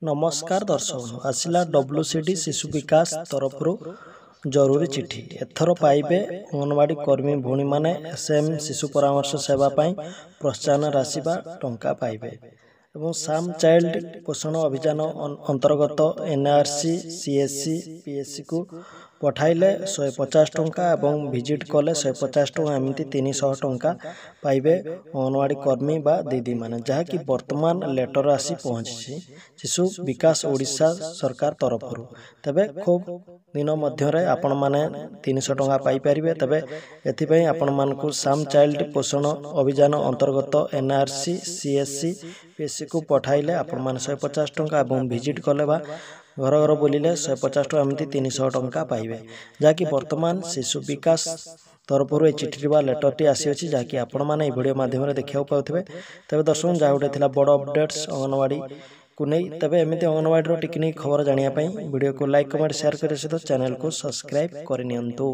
नमस्कार दर्शक आसिला WCD शिशु विकास तरफ जरूरी चिठी एथर पाइबे अंगनवाड़ी कर्मी भूणी माने SM शिशु परामर्श सेवा पाई प्रोत्साहन राशि बा टंका पाइबे एवं साम चाइल्ड पोषण अभियान अंतर्गत NRC CSC PSC को पठाइले 150 टंका एवं विजिट कले 150 टंका एमती 300 टंका पाइबे अंगनवाड़ी कर्मी बा दीदी माने जहाँकि वर्तमान लेटर आसी पहुँची शिशु विकास ओडिशा सरकार तरफ तबे खूब दिन मध्य आपण माने 300 टंका पाई परिबे तबे एथिपई आपण मानकु साम चाइल्ड पोषण अभियान अंतर्गत NRC CSC PSC को पठाइले आपण माने 150 टंका एवं विजिट कले बा घर घर बोलिले 150 टंका एमती 300 टंका पाइबे जहाँकि वर्तमान शिशु विकास तरफ चिठी बा लेटरटी आसी अछि जहाँकि आपण माने वीडियो माध्यम देखा पाउथिबे तबे दर्शक जहाँ गोटे थिला बड़ अपडेट्स अंगनवाड़ी को नहीं तबे एमती अंगनवाड़ी टेक्निक खबर जानिया पई वीडियो को लाइक कमेंट शेयर करे सहित चैनल को सब्सक्राइब करनियंतु।